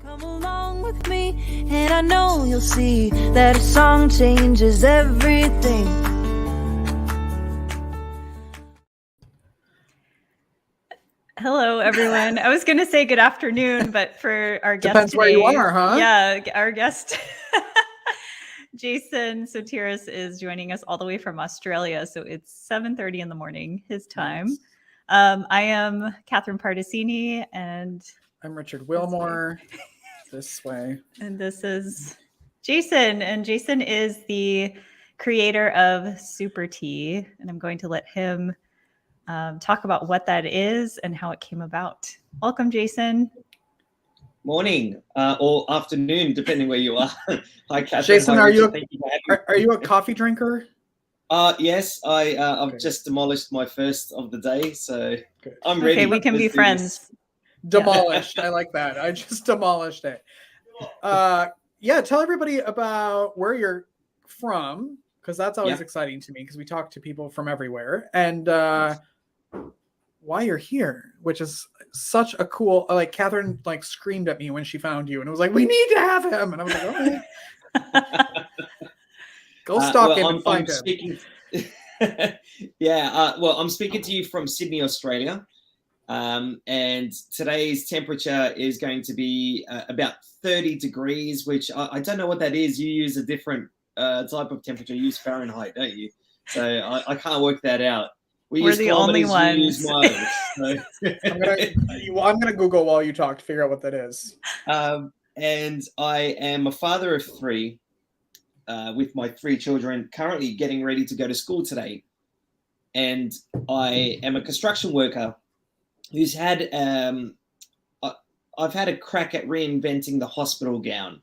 Come along with me, and I know you'll see that a song changes everything. Hello, everyone. I was going to say good afternoon, but for our guest Depends today, where you are, huh? Yeah, our guest, Jason Sotiris, is joining us all the way from Australia. So it's 7:30 in the morning, his time. I am Catherine Pardesini, and I'm Richard Wilmore. This way. And this is Jason. And Jason is the creator of Supertee. And I'm going to let him talk about what that is and how it came about. Welcome, Jason. Morning or afternoon, depending where you are. Hi, Catherine. Jason, Hi, are Richard. you a coffee drinker? Yes, I've just demolished my first of the day, so Good. I'm ready. Okay, we can be friends. Demolished. Yeah. I like that. I just demolished it. Yeah, tell everybody about where you're from, because that's always exciting to me, because we talk to people from everywhere, and why you're here, which is such a cool, like Catherine screamed at me when she found you and it was like, we need to have him, and I was like, okay. Go stalk him and find him. I'm speaking to you from Sydney, Australia. And today's temperature is going to be about 30 degrees, which I don't know what that is. You use a different type of temperature. You use Fahrenheit, don't you? So I can't work that out. We're the only ones. Miles, so. I'm gonna Google while you talk to figure out what that is. And I am a father of three, with my three children currently getting ready to go to school today. And I am a construction worker who's had I've had a crack at reinventing the hospital gown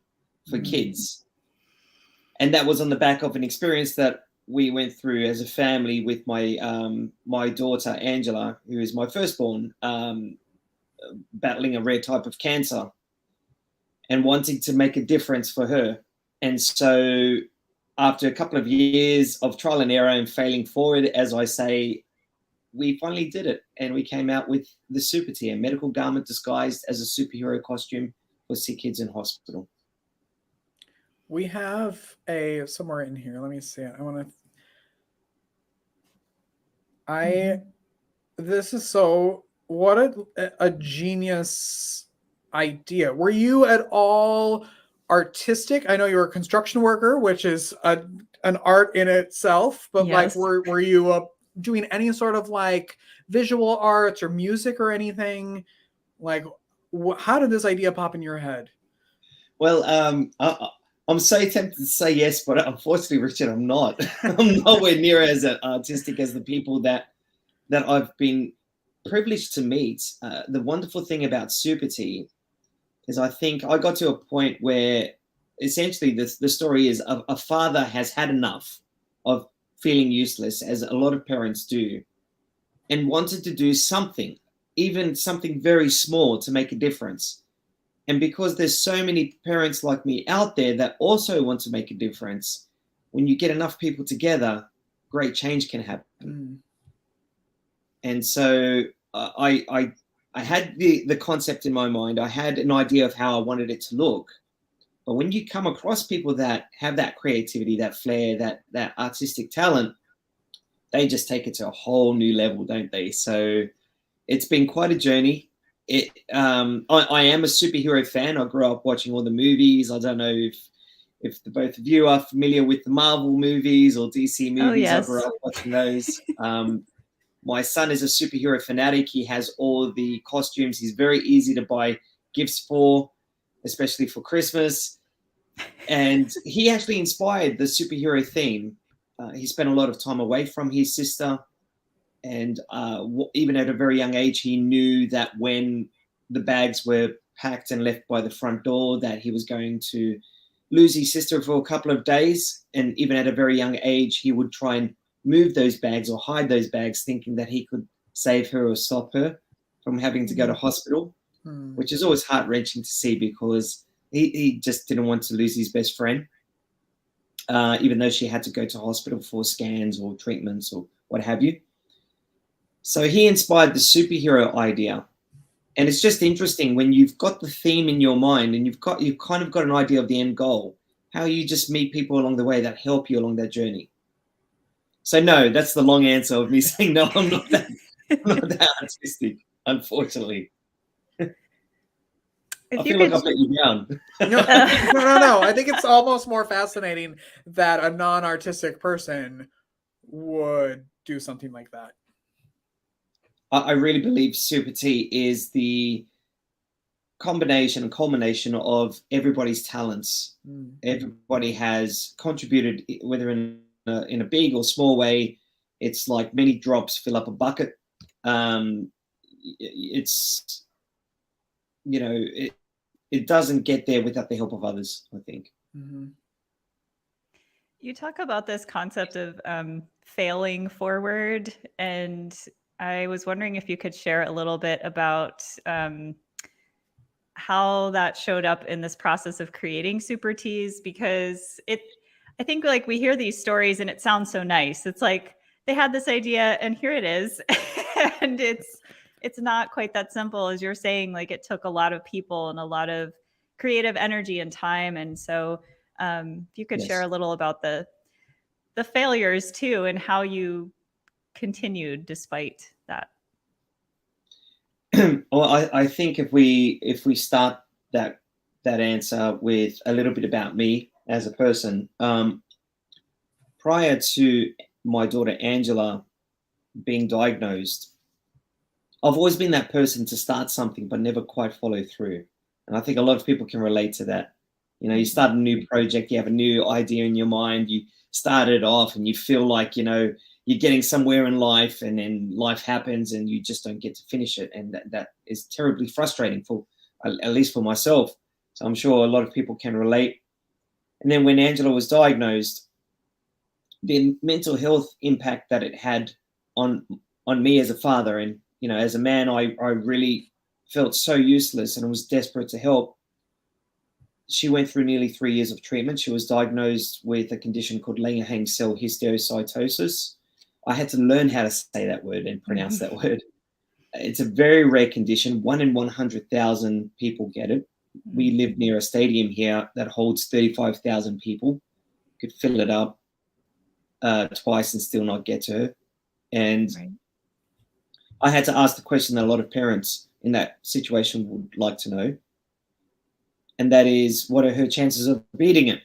for kids. And that was on the back of an experience that we went through as a family with my my daughter Angela, who is my firstborn, battling a rare type of cancer and wanting to make a difference for her. And so after a couple of years of trial and error and failing forward, as I say, we finally did it, and we came out with the Supertee, a medical garment disguised as a superhero costume for sick kids in hospital. We have somewhere in here. Let me see. This is what a genius idea. Were you at all artistic? I know you're a construction worker, which is an art in itself, but yes. were you doing any sort of visual arts or music or anything? How did this idea pop in your head? Well, I'm so tempted to say yes, but unfortunately, Richard, I'm not. I'm nowhere near as artistic as the people that I've been privileged to meet. The wonderful thing about Supertee is I think I got to a point where essentially the story is a father has had enough of feeling useless, as a lot of parents do, and wanted to do something, even something very small, to make a difference. And because there's so many parents like me out there that also want to make a difference, when you get enough people together, great change can happen. And so I had the concept in my mind. I had an idea of how I wanted it to look. But when you come across people that have that creativity, that flair, that artistic talent, they just take it to a whole new level, don't they? So it's been quite a journey. I am a superhero fan. I grew up watching all the movies. I don't know if the both of you are familiar with the Marvel movies or DC movies. Oh, yes. I grew up watching those. My son is a superhero fanatic. He has all the costumes. He's very easy to buy gifts for, especially for Christmas. And he actually inspired the superhero theme. He spent a lot of time away from his sister. And even at a very young age, he knew that when the bags were packed and left by the front door, that he was going to lose his sister for a couple of days. And even at a very young age, he would try and move those bags or hide those bags, thinking that he could save her or stop her from having to go to hospital, which is always heart-wrenching to see, because he just didn't want to lose his best friend, even though she had to go to hospital for scans or treatments or what have you. So he inspired the superhero idea. And it's just interesting when you've got the theme in your mind and you've kind of got an idea of the end goal, how you just meet people along the way that help you along that journey. So no, that's the long answer of me saying no, I'm not that artistic, unfortunately. I feel like I've let you down. No. I think it's almost more fascinating that a non-artistic person would do something like that. I really believe Supertee is the combination and culmination of everybody's talents. Everybody has contributed, whether in a big or small way. It's like many drops fill up a bucket. It's, you know, it doesn't get there without the help of others, I think. You talk about this concept of failing forward, and I was wondering if you could share a little bit about how that showed up in this process of creating Supertees, because I think like we hear these stories and it sounds so nice. It's like they had this idea and here it is. And it's not quite that simple as you're saying. Like it took a lot of people and a lot of creative energy and time. And so if you could share a little about the failures too, and how you continued despite that. Well, I think if we start that answer with a little bit about me as a person, prior to my daughter Angela being diagnosed, I've always been that person to start something but never quite follow through. And I think a lot of people can relate to that. You know, you start a new project, you have a new idea in your mind, you start it off and you feel like, you know, you're getting somewhere in life, and then life happens and you just don't get to finish it. And that is terribly frustrating, for at least for myself. So I'm sure a lot of people can relate. And then when Angela was diagnosed, the mental health impact that it had on me as a father, and, you know, as a man, I really felt so useless and was desperate to help. She went through nearly 3 years of treatment. She was diagnosed with a condition called Langerhans cell histiocytosis. I had to learn how to say that word and pronounce that word. It's a very rare condition. 1 in 100,000 people get it. We live near a stadium here that holds 35,000 people. Could fill it up twice and still not get to her. And I had to ask the question that a lot of parents in that situation would like to know. And that is, what are her chances of beating it?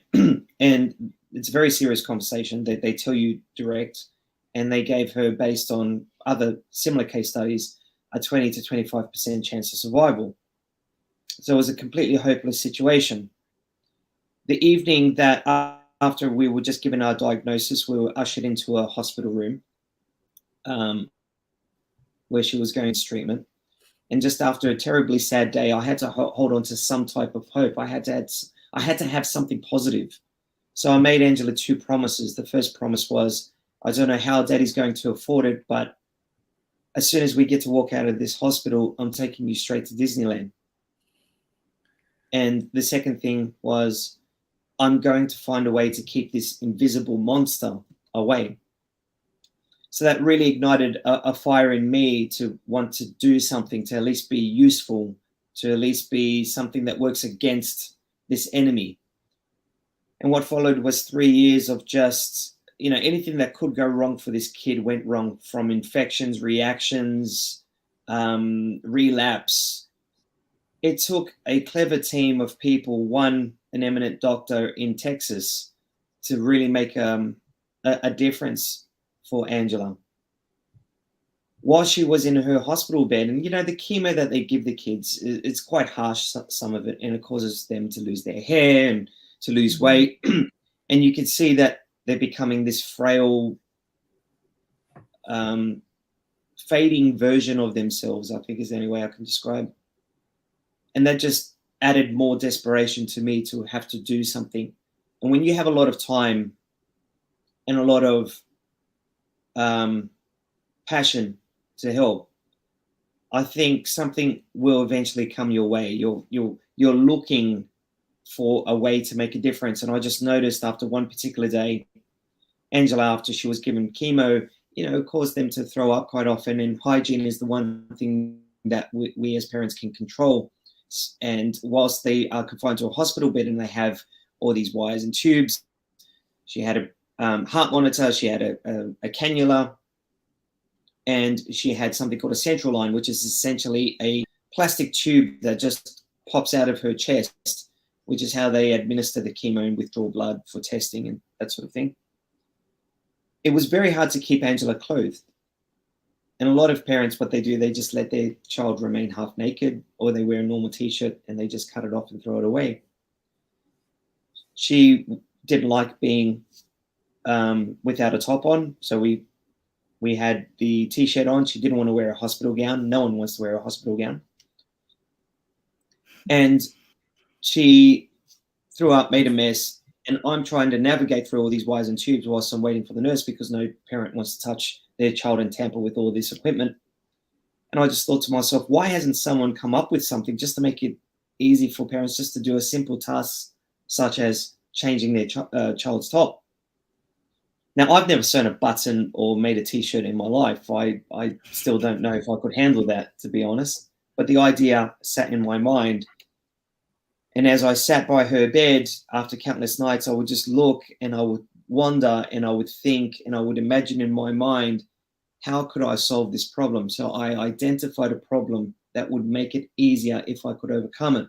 And it's a very serious conversation that they tell you direct. And they gave her, based on other similar case studies, a 20 to 25% chance of survival. So it was a completely hopeless situation. The evening that after we were just given our diagnosis, we were ushered into a hospital room where she was going to treatment. And just after a terribly sad day, I had to hold on to some type of hope. I had to have something positive. So I made Angela 2 promises. The first promise was, I don't know how Daddy's going to afford it, but as soon as we get to walk out of this hospital, I'm taking you straight to Disneyland. And the second thing was, I'm going to find a way to keep this invisible monster away. So that really ignited a fire in me to want to do something, to at least be useful, to at least be something that works against this enemy. And what followed was 3 years of just, you know, anything that could go wrong for this kid went wrong, from infections, reactions, relapse. It took a clever team of people, an eminent doctor in Texas, to really make a difference for Angela. While she was in her hospital bed, and, you know, the chemo that they give the kids, it's quite harsh, some of it, and it causes them to lose their hair and to lose weight. And you can see that they're becoming this frail, fading version of themselves, I think is the only way I can describe. And that just added more desperation to me to have to do something. And when you have a lot of time and a lot of passion to help, I think something will eventually come your way. You're looking for a way to make a difference. And I just noticed after one particular day, Angela, after she was given chemo, you know, caused them to throw up quite often. And hygiene is the one thing that we as parents can control. And whilst they are confined to a hospital bed and they have all these wires and tubes, she had a heart monitor, she had a cannula, and she had something called a central line, which is essentially a plastic tube that just pops out of her chest, which is how they administer the chemo and withdraw blood for testing and that sort of thing. It was very hard to keep Angela clothed. And a lot of parents, what they do, they just let their child remain half naked, or they wear a normal t-shirt and they just cut it off and throw it away. She didn't like being without a top on. So we had the t-shirt on. She didn't want to wear a hospital gown. No one wants to wear a hospital gown. And she threw up, made a mess. And I'm trying to navigate through all these wires and tubes whilst I'm waiting for the nurse, because no parent wants to touch their child and tamper with all this equipment. And I just thought to myself, why hasn't someone come up with something just to make it easy for parents just to do a simple task such as changing their child's top? Now, I've never sewn a button or made a t-shirt in my life. I still don't know if I could handle that, to be honest. But the idea sat in my mind. And as I sat by her bed after countless nights, I would just look and I would wonder and I would think and I would imagine in my mind, how could I solve this problem? So I identified a problem that would make it easier if I could overcome it.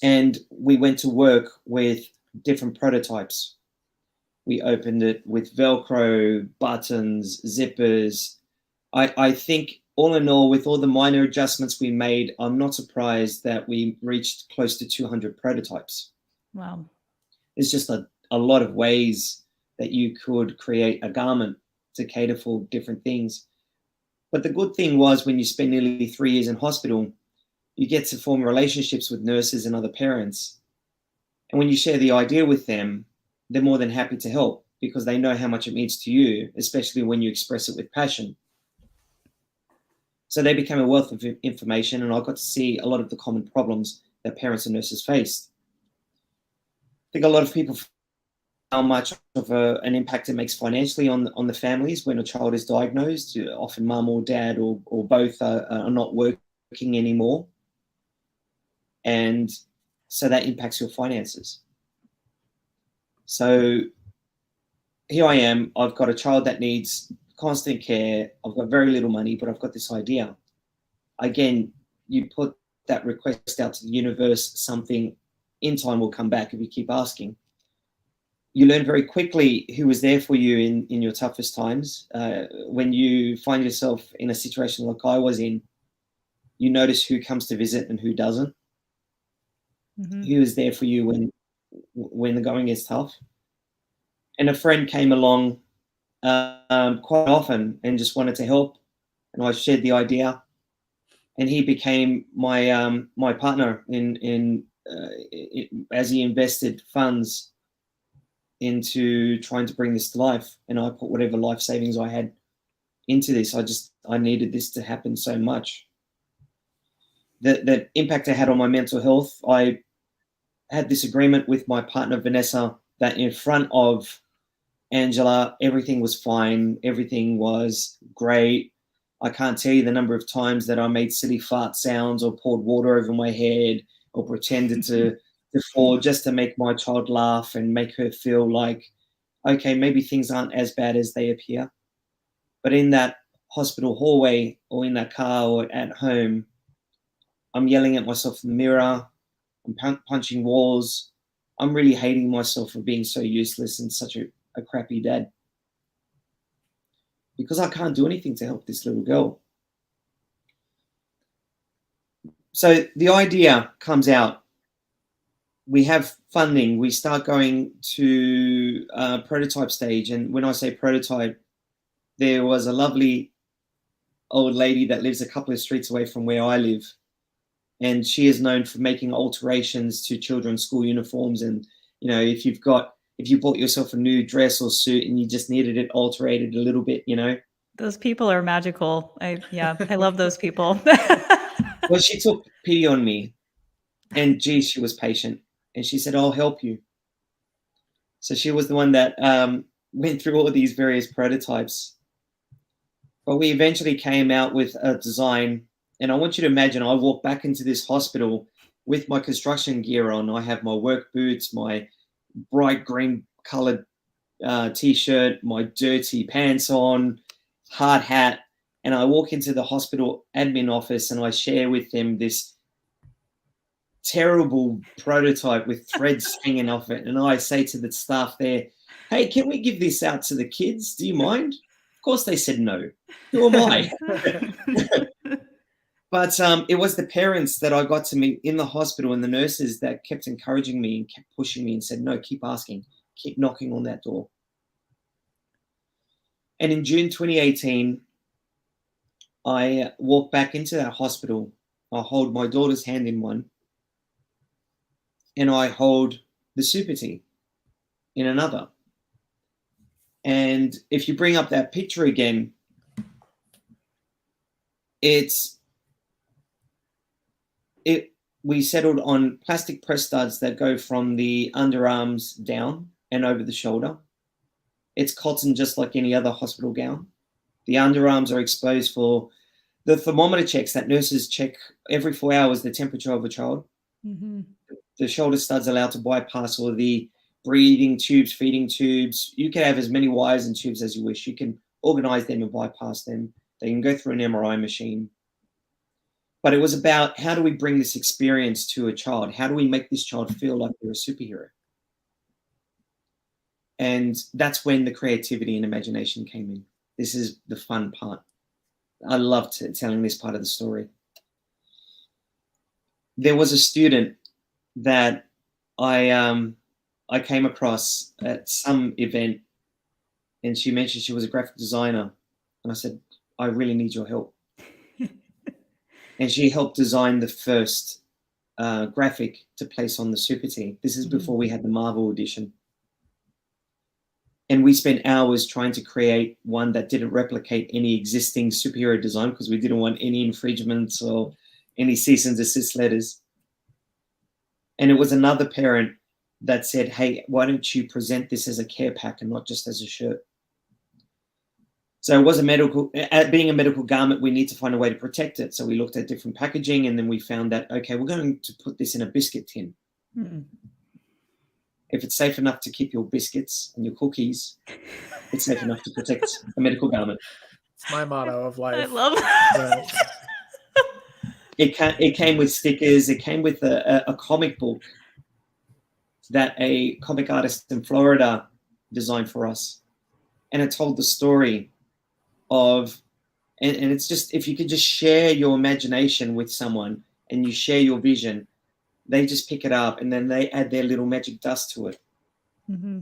And we went to work with different prototypes. We opened it with Velcro, buttons, zippers. I think all in all, with all the minor adjustments we made, I'm not surprised that we reached close to 200 prototypes. Wow. There's just a lot of ways that you could create a garment to cater for different things. But the good thing was, when you spend nearly 3 years in hospital, you get to form relationships with nurses and other parents. And when you share the idea with them, they're more than happy to help, because they know how much it means to you, especially when you express it with passion. So they became a wealth of information, and I got to see a lot of the common problems that parents and nurses faced. I think a lot of people feel how much of an impact it makes financially on the families when a child is diagnosed. Often mum or dad or both are not working anymore. And so that impacts your finances. So here I am, I've got a child that needs constant care. I've got very little money, but I've got this idea. Again, you put that request out to the universe, something in time will come back if you keep asking. You learn very quickly who is there for you in your toughest times. When you find yourself in a situation like I was in, you notice who comes to visit and who doesn't. Mm-hmm. Who is there for you when the going is tough. And a friend came along quite often and just wanted to help, and I shared the idea, and he became my my partner in as he invested funds into trying to bring this to life. And I put whatever life savings I had into this. I needed this to happen so much. The impact it had on my mental health, I had this agreement with my partner Vanessa that in front of Angela, everything was fine. Everything was great. I can't tell you the number of times that I made silly fart sounds or poured water over my head or pretended to fall just to make my child laugh and make her feel like, okay, maybe things aren't as bad as they appear. But in that hospital hallway or in that car or at home, I'm yelling at myself in the mirror. I'm punching walls. I'm really hating myself for being so useless and such a crappy dad, because I can't do anything to help this little girl. So the idea comes out. We have funding. We start going to prototype stage. And when I say prototype, there was a lovely old lady that lives a couple of streets away from where I live. And she is known for making alterations to children's school uniforms. And, you know, if you bought yourself a new dress or suit and you just needed it alterated a little bit, you know. Those people are magical. I love those people. Well, she took pity on me, and geez, she was patient. And she said, I'll help you. So she was the one that went through all of these various prototypes. But we eventually came out with a design. And I want you to imagine I walk back into this hospital with my construction gear on. I have my work boots, my bright green colored t-shirt, my dirty pants on, hard hat. And I walk into the hospital admin office and I share with them this terrible prototype with threads hanging off it. And I say to the staff there, hey, can we give this out to the kids? Do you mind? Of course they said no. Who am I? But it was the parents that I got to meet in the hospital and the nurses that kept encouraging me and kept pushing me and said, no, keep asking, keep knocking on that door. And in June 2018, I walked back into that hospital. I hold my daughter's hand in one and I hold the Supertee in another. And if you bring up that picture again, we settled on plastic press studs that go from the underarms down and over the shoulder. It's cotton just like any other hospital gown. The underarms are exposed for the thermometer checks that nurses check every 4 hours, the temperature of a child. Mm-hmm. The shoulder studs are allowed to bypass all the breathing tubes, feeding tubes. You can have as many wires and tubes as you wish. You can organize them and bypass them. They can go through an MRI machine. But it was about how do we bring this experience to a child? How do we make this child feel like they're a superhero? And that's when the creativity and imagination came in. This is the fun part. I loved telling this part of the story. There was a student that I came across at some event, and she mentioned she was a graphic designer. And I said, I really need your help. And she helped design the first graphic to place on the Supertee. This is before we had the Marvel edition. And we spent hours trying to create one that didn't replicate any existing superhero design because we didn't want any infringements or any cease and desist letters. And it was another parent that said, hey, why don't you present this as a care pack and not just as a shirt? So it was being a medical garment, we need to find a way to protect it. So we looked at different packaging and then we found that, okay, we're going to put this in a biscuit tin. Mm-hmm. If it's safe enough to keep your biscuits and your cookies, it's safe enough to protect a medical garment. It's my motto of life. I love that. It came with stickers. It came with a comic book that a comic artist in Florida designed for us. And it told the story of, and it's just, if you could just share your imagination with someone and you share your vision, they just pick it up and then they add their little magic dust to it. Mm-hmm.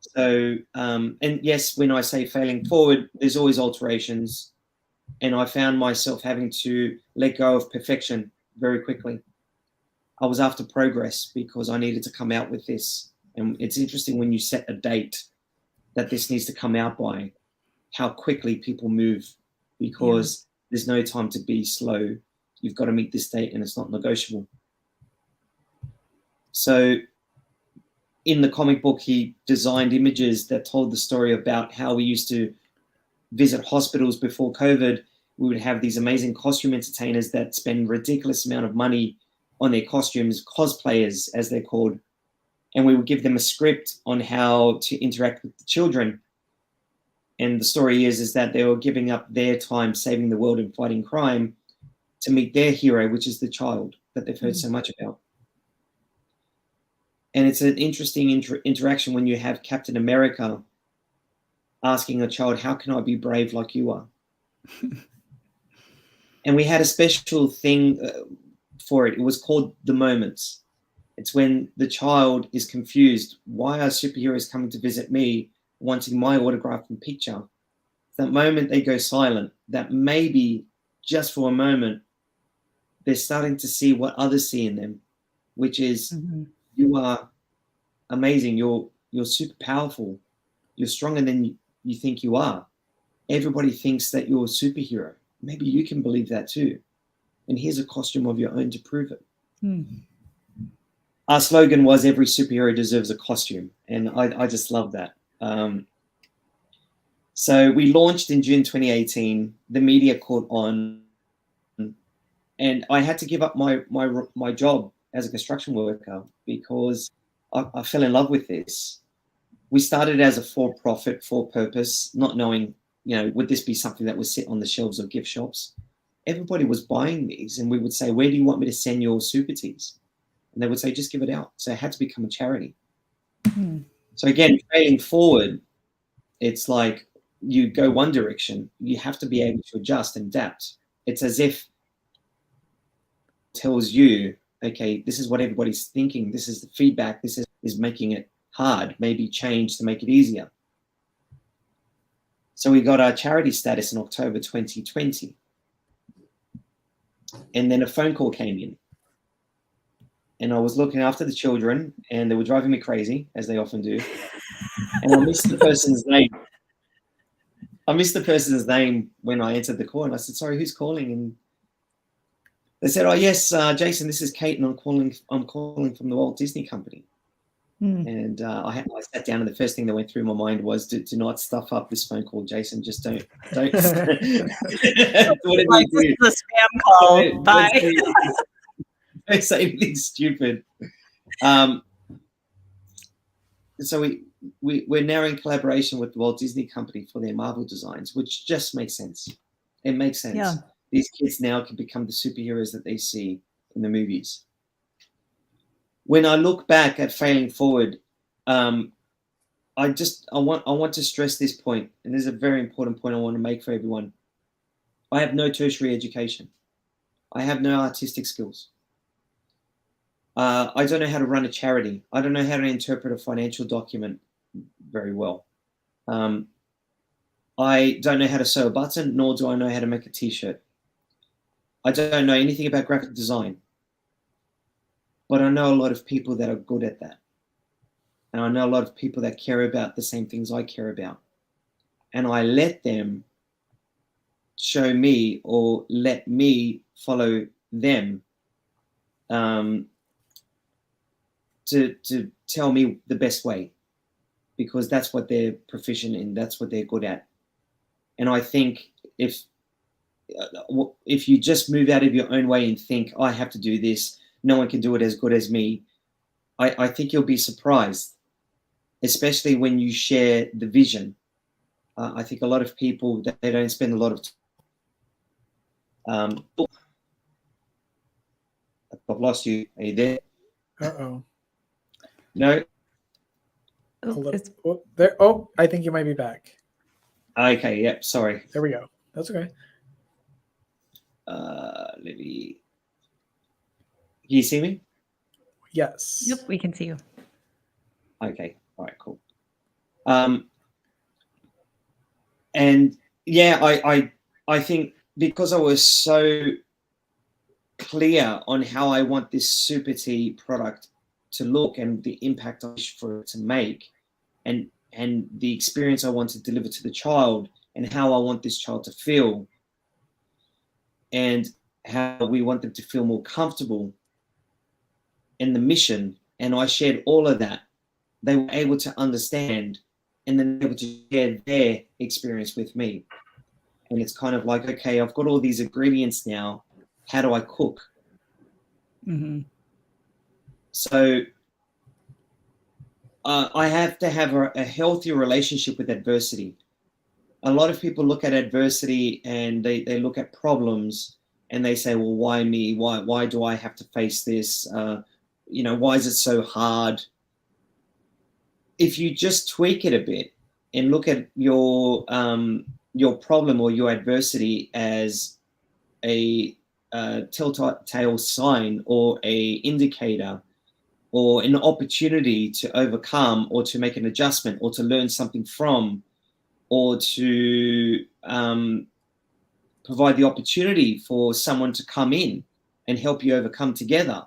So, and yes, when I say failing forward, there's always alterations. And I found myself having to let go of perfection very quickly. I was after progress because I needed to come out with this. And it's interesting when you set a date that this needs to come out by, how quickly people move, because there's no time to be slow. You've got to meet this date and it's not negotiable. So in the comic book, he designed images that told the story about how we used to visit hospitals before COVID. We would have these amazing costume entertainers that spend ridiculous amount of money on their costumes, cosplayers as they're called. And we would give them a script on how to interact with the children. And the story is that they were giving up their time saving the world and fighting crime to meet their hero, which is the child that they've heard so much about. And it's an interesting interaction when you have Captain America asking a child, how can I be brave like you are? And we had a special thing for it. It was called The Moments. It's when the child is confused. Why are superheroes coming to visit me, wanting my autograph and picture? That moment they go silent, that maybe just for a moment, they're starting to see what others see in them, which is you are amazing. You're super powerful. You're stronger than you think you are. Everybody thinks that you're a superhero. Maybe you can believe that too. And here's a costume of your own to prove it. Our slogan was every superhero deserves a costume. And I just love that. So we launched in June 2018. The media caught on, and I had to give up my job as a construction worker because I fell in love with this. We started as a for-profit, for-purpose, not knowing, would this be something that would sit on the shelves of gift shops? Everybody was buying these, and we would say, where do you want me to send your Supertees? And they would say, just give it out. So it had to become a charity. So again, failing forward, it's like you go one direction. You have to be able to adjust and adapt. It's as if it tells you, okay, this is what everybody's thinking. This is the feedback. This is making it hard. Maybe change to make it easier. So we got our charity status in October 2020. And then a phone call came in. And I was looking after the children, and they were driving me crazy, as they often do. And I missed the person's name. When I answered the call, and I said, "Sorry, who's calling?" And they said, "Oh yes, Jason, this is Kate, and I'm calling from the Walt Disney Company." And I sat down, and the first thing that went through my mind was, "Do not stuff up this phone call, Jason. Just don't." Whatever you do, the spam call. Bye. Don't say anything stupid. So we're now in collaboration with the Walt Disney Company for their Marvel designs, which just makes sense. It makes sense. Yeah. These kids now can become the superheroes that they see in the movies. When I look back at failing forward, I want to stress this point, and this is a very important point I want to make for everyone. I have no tertiary education. I have no artistic skills. I don't know how to run a charity. I don't know how to interpret a financial document very well. I don't know how to sew a button, nor do I know how to make a t-shirt. I don't know anything about graphic design. But I know a lot of people that are good at that. And I know a lot of people that care about the same things I care about. And I let them show me or let me follow them to tell me the best way, because that's what they're proficient in, that's what they're good at. And I think if you just move out of your own way and think, I have to do this, no one can do it as good as me, I think you'll be surprised, especially when you share the vision. I think a lot of people, they don't spend a lot of time. I've lost you. Are you there? Uh-oh. No? There. Oh, I think you might be back. Okay, yep, sorry. There we go. That's okay. Let me... Can you see me? Yes. Yep, we can see you. Okay, all right, cool. And yeah, I think because I was so clear on how I want this Supertee product to look and the impact I wish for it to make, and the experience I want to deliver to the child, and how I want this child to feel, and how we want them to feel more comfortable in the mission, and I shared all of that, they were able to understand and then able to share their experience with me. And it's kind of like, okay, I've got all these ingredients now. How do I cook? Mm-hmm. So I have to have a healthy relationship with adversity. A lot of people look at adversity and they look at problems and they say, well, why me? Why do I have to face this? Why is it so hard? If you just tweak it a bit and look at your problem or your adversity as a telltale sign or a indicator or an opportunity to overcome or to make an adjustment or to learn something from, or to provide the opportunity for someone to come in and help you overcome together.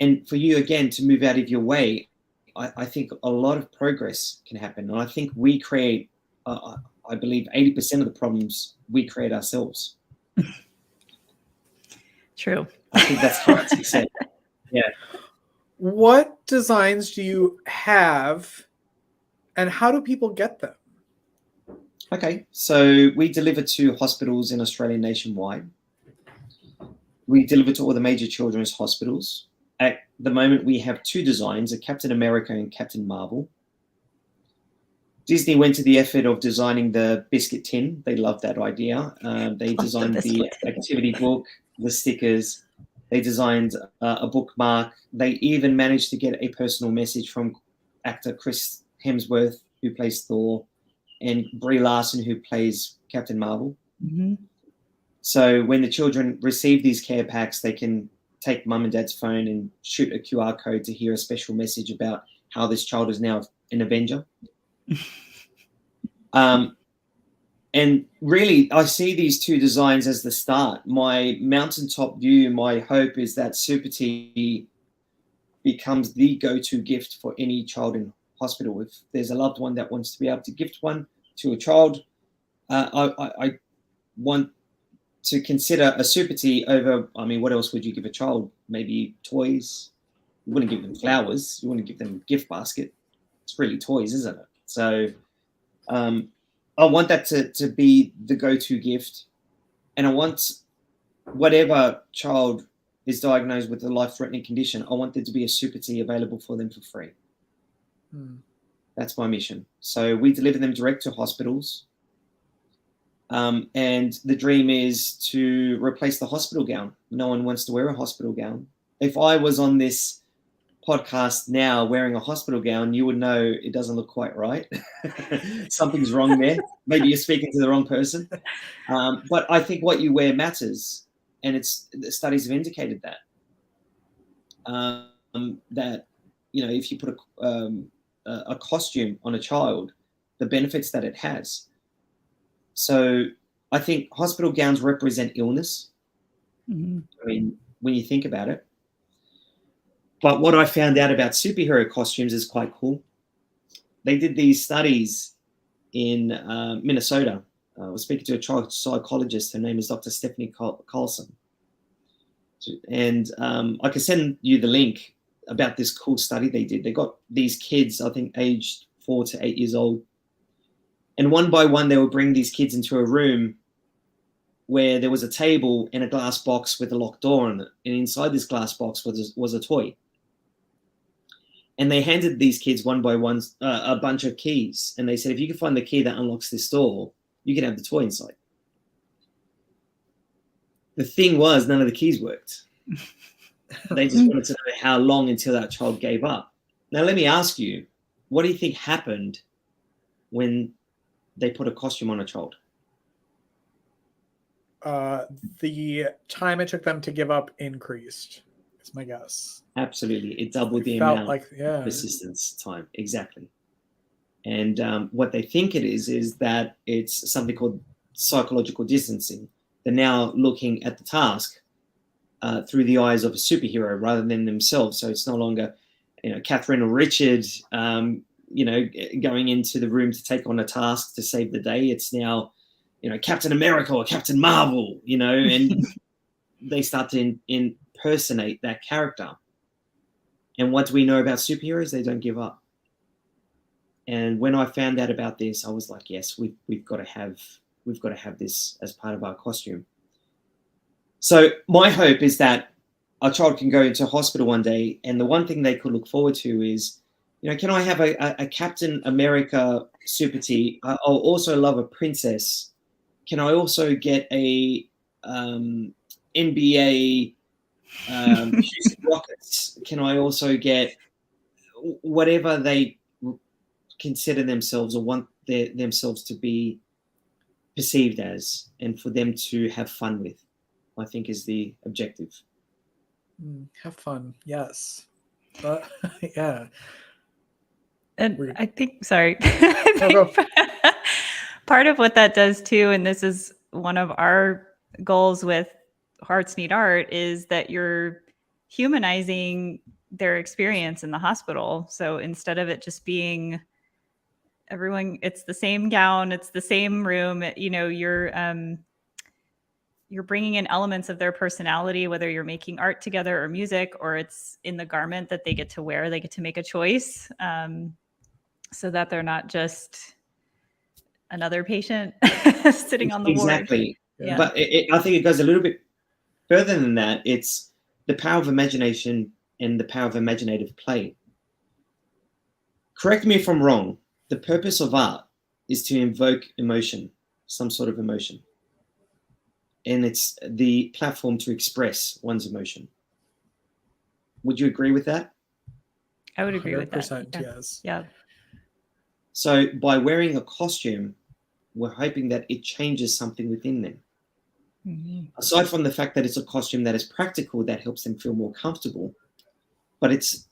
And for you, again, to move out of your way, I think a lot of progress can happen. And I think we create, I believe 80% of the problems we create ourselves. True. I think that's hard to accept. Yeah. What designs do you have and how do people get them? Okay, so we deliver to hospitals in Australia nationwide. We deliver to all the major children's hospitals. At the moment, we have 2 designs, a Captain America and Captain Marvel. Disney went to the effort of designing the biscuit tin. They loved that idea. They designed the activity book, the stickers. They designed a bookmark. They even managed to get a personal message from actor Chris Hemsworth, who plays Thor, and Brie Larson, who plays Captain Marvel. Mm-hmm. So when the children receive these care packs, they can take mum and dad's phone and shoot a QR code to hear a special message about how this child is now an Avenger. And really, I see these 2 designs as the start. My mountaintop view, my hope is that Supertee becomes the go-to gift for any child in hospital. If there's a loved one that wants to be able to gift one to a child, I want to consider a Supertee over, I mean, what else would you give a child? Maybe toys. You wouldn't give them flowers. You wouldn't give them a gift basket. It's really toys, isn't it? So I want that to be the go-to gift. And I want whatever child is diagnosed with a life-threatening condition, I want there to be a Supertee available for them for free. That's my mission. So we deliver them direct to hospitals. And the dream is to replace the hospital gown. No one wants to wear a hospital gown. If I was on this podcast now wearing a hospital gown, you would know it doesn't look quite right. Something's wrong there. Maybe you're speaking to the wrong person. But I think what you wear matters. And the studies have indicated that. That, you know, if you put a costume on a child, the benefits that it has. So I think hospital gowns represent illness. Mm-hmm. I mean, when you think about it. But what I found out about superhero costumes is quite cool. They did these studies in Minnesota. I was speaking to a child psychologist. Her name is Dr. Stephanie Carlson. And I can send you the link about this cool study they did. They got these kids, I think, aged 4 to 8 years old. And one by one, they would bring these kids into a room where there was a table and a glass box with a locked door on it. And inside this glass box was a toy. And they handed these kids one by one a bunch of keys. And they said, if you can find the key that unlocks this door, you can have the toy inside. The thing was, none of the keys worked. They just wanted to know how long until that child gave up. Now, let me ask you, what do you think happened when they put a costume on a child? The time it took them to give up increased. Is my guess. Absolutely. It doubled the Felt amount like, yeah. of persistence time. Exactly. And what they think it is that it's something called psychological distancing. They're now looking at the task through the eyes of a superhero rather than themselves. So it's no longer, you know, Catherine or Richard, you know, going into the room to take on a task to save the day. It's now, you know, Captain America or Captain Marvel, you know, and they start to impersonate that character. And what do we know about superheroes? They don't give up. And when I found out about this, I was like, yes, we've got to have this as part of our costume. So my hope is that a child can go into hospital one day, and the one thing they could look forward to is, you know, can I have a Captain America Supertee? I'll also love a princess. Can I also get a NBA Houston Rockets? Can I also get whatever they consider themselves or want themselves to be perceived as, and for them to have fun with, I think is the objective. Have fun, yes. Yeah. And I think, sorry, go. Part of what that does too, and this is one of our goals with Hearts Need Art, is that you're humanizing their experience in the hospital. So instead of it just being everyone, it's the same gown, it's the same room, you know, you're bringing in elements of their personality, whether you're making art together or music, or it's in the garment that they get to wear. They get to make a choice, so that they're not just another patient sitting on the ward. Exactly. Yeah. But I think it goes a little bit further than that. It's the power of imagination and the power of imaginative play. Correct me if I'm wrong. The purpose of art is to invoke emotion, some sort of emotion. And it's the platform to express one's emotion. Would you agree with that? I would agree with that. 100% yes. Yeah. So by wearing a costume, we're hoping that it changes something within them. Mm-hmm. Aside from the fact that it's a costume that is practical, that helps them feel more comfortable, but it's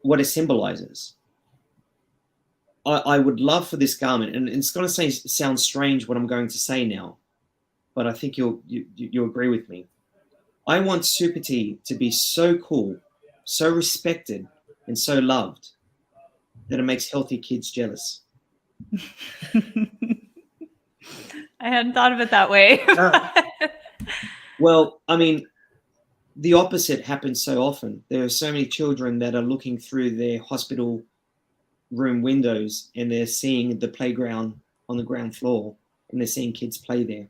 what it symbolizes. I would love for this garment, and it's going to sound strange what I'm going to say now, but I think you'll agree with me. I want Supertee to be so cool, so respected, and so loved that it makes healthy kids jealous. I hadn't thought of it that way. Well, I mean, the opposite happens so often. There are so many children that are looking through their hospital room windows and they're seeing the playground on the ground floor and they're seeing kids play there,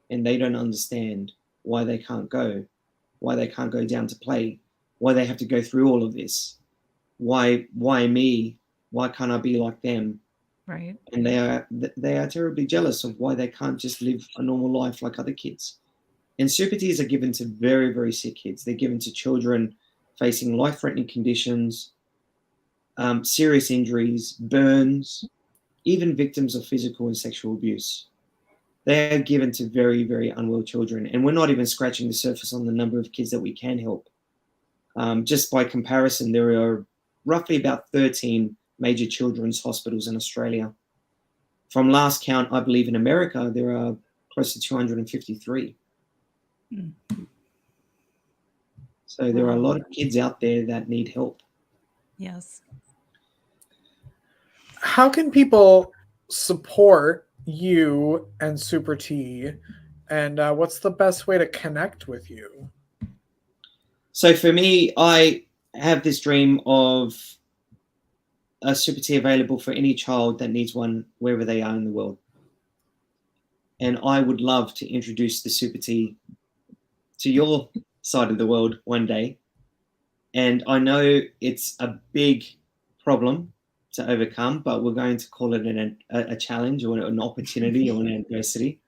and they don't understand why they can't go down to play, why they have to go through all of this, why me, why can't I be like them? Right. And they are terribly jealous of why they can't just live a normal life like other kids. And Supertees are given to very, very sick kids. They're given to children facing life-threatening conditions, serious injuries, burns, even victims of physical and sexual abuse. They are given to very, very unwell children. And we're not even scratching the surface on the number of kids that we can help. Just by comparison, there are roughly about 13 major children's hospitals in Australia. From last count, I believe in America, there are close to 253. So there are a lot of kids out there that need help. Yes. How can people support you and Supertee, and what's the best way to connect with you? So for me, I have this dream of a Supertee available for any child that needs one wherever they are in the world. And I would love to introduce the Supertee to your side of the world one day. And I know it's a big problem to overcome, but we're going to call it a challenge or an opportunity or an adversity.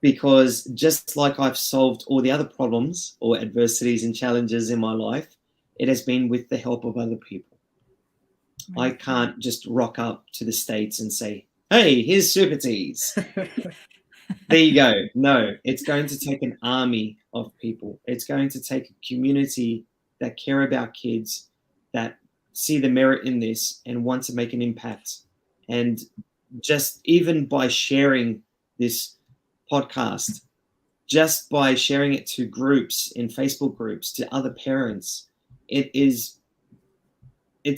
Because just like I've solved all the other problems or adversities and challenges in my life, it has been with the help of other people. I can't just rock up to the States and say, hey, here's Supertees. There you go. No, it's going to take an army of people. It's going to take a community that care about kids, that see the merit in this and want to make an impact. And just even by sharing this podcast, just by sharing it to groups, in Facebook groups, to other parents, it's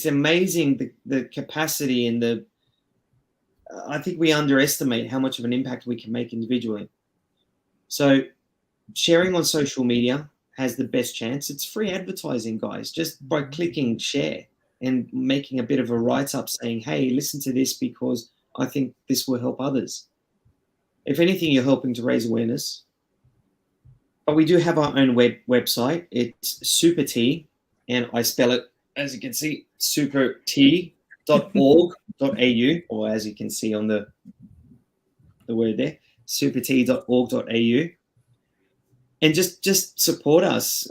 amazing the capacity and I think we underestimate how much of an impact we can make individually. So sharing on social media has the best chance. It's free advertising, guys, just by clicking share and making a bit of a write-up saying, hey, listen to this because I think this will help others. If anything, you're helping to raise awareness. But we do have our own website. It's Supertee, and I spell it, as you can see, supertee.org.au, or as you can see on the word there, supertee.org.au. And just support us.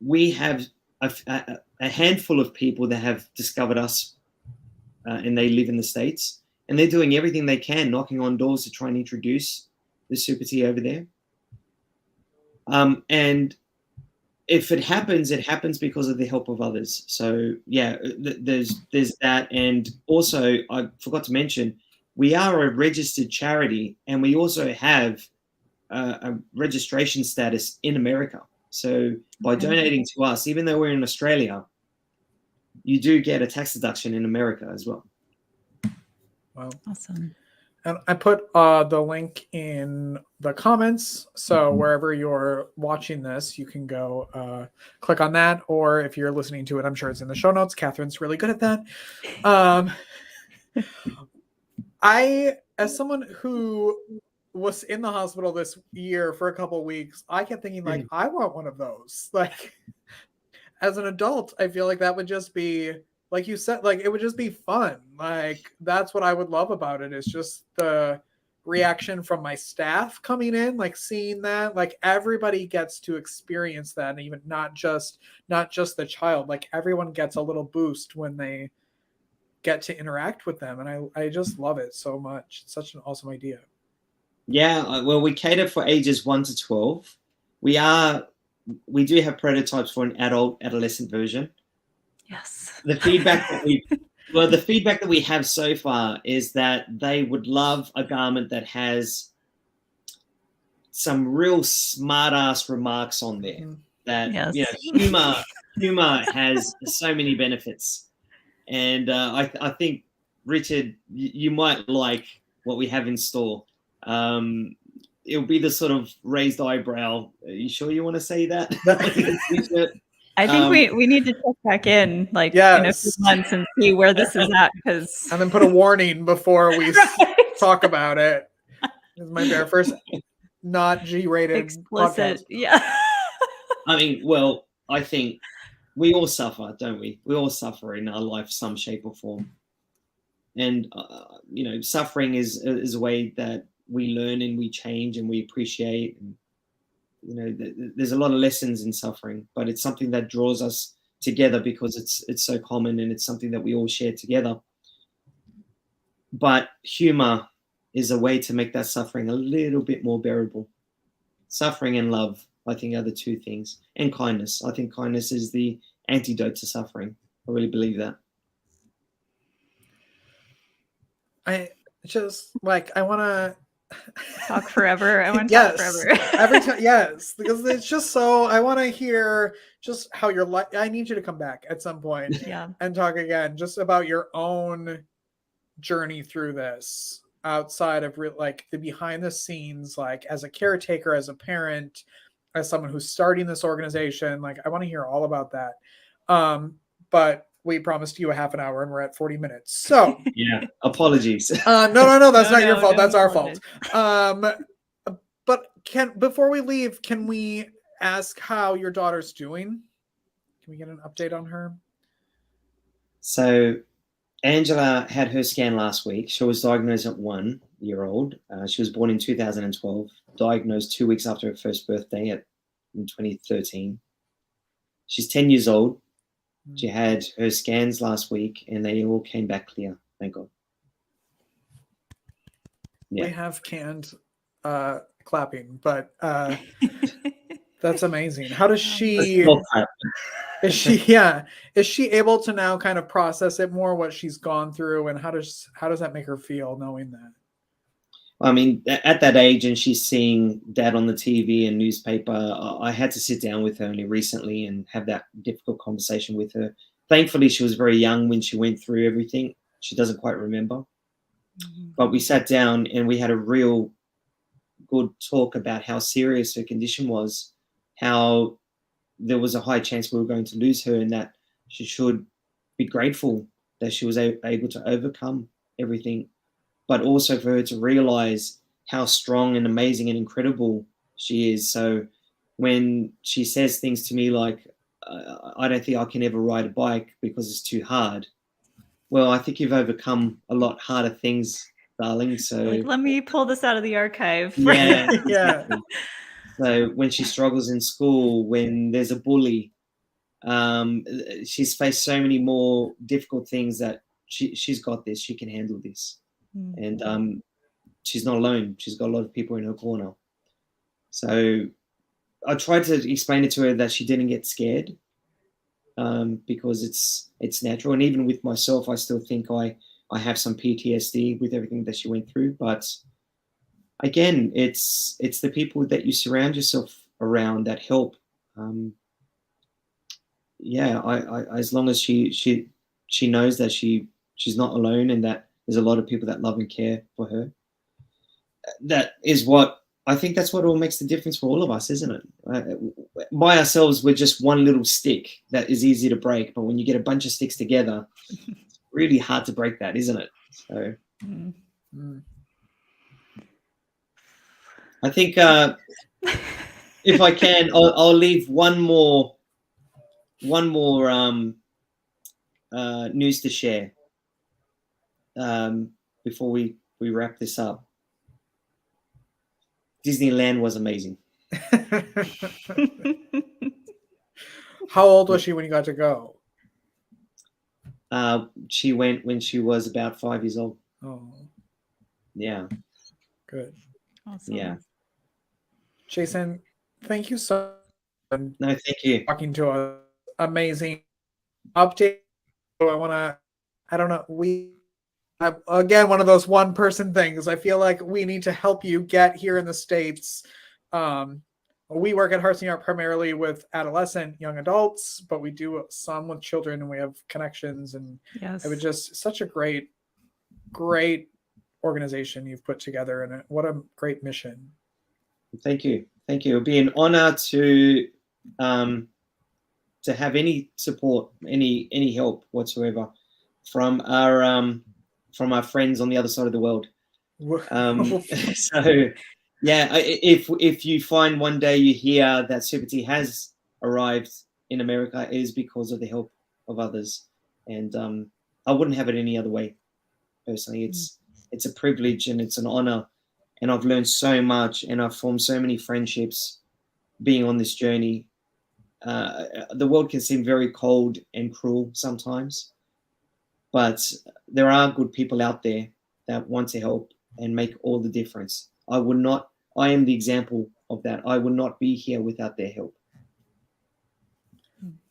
We have a handful of people that have discovered us, and they live in the States, and they're doing everything they can, knocking on doors to try and introduce the Supertee over there. And if it happens because of the help of others. So yeah, there's that. And also, I forgot to mention, we are a registered charity, and we also have a registration status in America. So by donating to us, even though we're in Australia, you do get a tax deduction in America as well. Wow. Awesome. And I put the link in the comments. So wherever you're watching this, you can go click on that. Or if you're listening to it, I'm sure it's in the show notes. Catherine's really good at that. As someone who was in the hospital this year for a couple of weeks, I kept thinking like, I want one of those. Like, as an adult, I feel like that would just be, like you said, like it would just be fun. Like that's what I would love about it. Is just the reaction from my staff coming in, like seeing that, like everybody gets to experience that, and even not just the child, like everyone gets a little boost when they get to interact with them, and I just love it so much. It's such an awesome idea. Yeah, well, we cater for ages 1 to 12. We do have prototypes for an adolescent version. Yes. The feedback that we have so far is that they would love a garment that has some real smart-ass remarks on there. That humor has so many benefits. And I think, Richard, you might like what we have in store. It'll be the sort of raised eyebrow. Are you sure you want to say that? I think we need to check back in like in a few months and see where this is at, because and then put a warning before we talk about it. This might be our first not G-rated explicit podcast. Yeah. I mean, well, I think we all suffer, don't we? We all suffer in our life, some shape or form. And suffering is a way that we learn and we change and we appreciate. And, there's a lot of lessons in suffering, but it's something that draws us together because it's so common and it's something that we all share together. But humor is a way to make that suffering a little bit more bearable. Suffering and love, I think, are the two things. And kindness. I think kindness is the antidote to suffering. I really believe that. I want to talk forever. I want to talk forever. Every time, yes, because it's just so. I want to hear just how your life. I need you to come back at some point, and talk again, just about your own journey through this, outside of like the behind the scenes, like as a caretaker, as a parent, as someone who's starting this organization. Like I want to hear all about that. But we promised you a half an hour and we're at 40 minutes. So yeah, apologies. No, that's not your fault. That's our fault. But before we leave, can we ask how your daughter's doing? Can we get an update on her? So Angela had her scan last week. She was diagnosed at 1 year old. She was born in 2012, diagnosed 2 weeks after her first birthday in 2013. She's 10 years old. She had her scans last week and they all came back clear. Thank God. Yeah. We have canned clapping, but that's amazing. How does she is she able to now kind of process it more, what she's gone through, and how does that make her feel knowing that? I mean, at that age, and she's seeing Dad on the TV and newspaper, I had to sit down with her only recently and have that difficult conversation with her. Thankfully, she was very young when she went through everything. She doesn't quite remember. Mm-hmm. But we sat down and we had a real good talk about how serious her condition was, how there was a high chance we were going to lose her, and that she should be grateful that she was able to overcome everything, but also for her to realize how strong and amazing and incredible she is. So when she says things to me like, I don't think I can ever ride a bike because it's too hard. Well, I think you've overcome a lot harder things, darling. So let me pull this out of the archive. Yeah. Exactly. So when she struggles in school, when there's a bully, she's faced so many more difficult things that she's got this. She can handle this. And she's not alone. She's got a lot of people in her corner. So I tried to explain it to her that she didn't get scared because it's natural. And even with myself, I still think I have some PTSD with everything that she went through. But again, it's the people that you surround yourself around that help. I as long as she knows that she's not alone and that there's a lot of people that love and care for her. That is what I think. That's what all makes the difference for all of us, isn't it? By ourselves, we're just one little stick that is easy to break. But when you get a bunch of sticks together, it's really hard to break that, isn't it? So Mm. I think if I can, I'll leave one more news to share before we wrap this up. Disneyland was amazing. How old was she when you got to go? She went when she was about 5 years old. Oh, Yeah. good. Awesome. Yeah. Jason, thank you so much No, thank you. for talking to us. Amazing update. I don't know. Again, one of those one person things. I feel like we need to help you get here in the States. We work at Hearts Need Art primarily with adolescent young adults, but we do some with children, and we have connections. And Yes. it was just such a great organization you've put together, and what a great mission. Thank you. Thank you. It'll be an honor to have any support, any help whatsoever from our friends on the other side of the world. So yeah, if you find one day you hear that Supertee has arrived in America, it is because of the help of others, and I wouldn't have it any other way. Personally, it's a privilege and it's an honor, and I've learned so much, and I've formed so many friendships being on this journey. The world can seem very cold and cruel sometimes, but there are good people out there that want to help and make all the difference. I am the example of that. I would not be here without their help.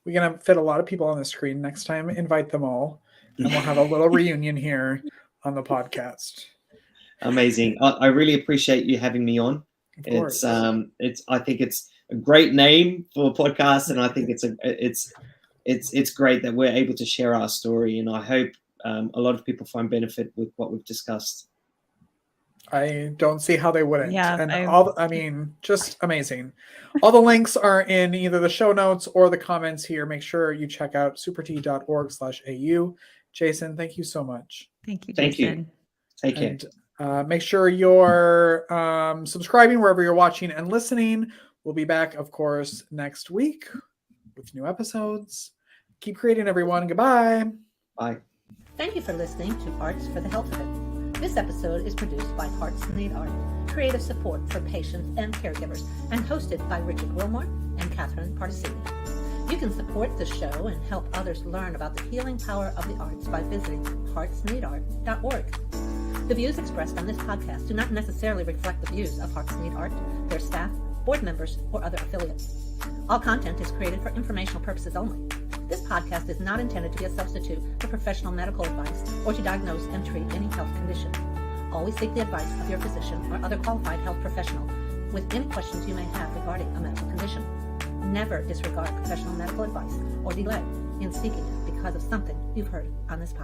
We're going to fit a lot of people on the screen next time. Invite them all, and we'll have a little reunion here on the podcast. Amazing. I really appreciate you having me on. Of course. I think it's a great name for a podcast, and I think it's great that we're able to share our story, and I hope a lot of people find benefit with what we've discussed. I don't see how they wouldn't. Yeah, and just amazing. All the links are in either the show notes or the comments here. Make sure you check out supertee.org/au. Jason, thank you so much. Thank you, Jason. Thank you. Take care. And make sure you're subscribing wherever you're watching and listening. We'll be back, of course, next week with new episodes. Keep creating, everyone. Goodbye. Bye. Thank you for listening to Arts for the Health of It. This episode is produced by Hearts Need Art, creative support for patients and caregivers, and hosted by Richard Wilmore and Catherine Particini. You can support the show and help others learn about the healing power of the arts by visiting heartsneedart.org. The views expressed on this podcast do not necessarily reflect the views of Hearts Need Art, their staff, board members, or other affiliates. All content is created for informational purposes only. This podcast is not intended to be a substitute for professional medical advice or to diagnose and treat any health condition. Always seek the advice of your physician or other qualified health professional with any questions you may have regarding a medical condition. Never disregard professional medical advice or delay in seeking it because of something you've heard on this podcast.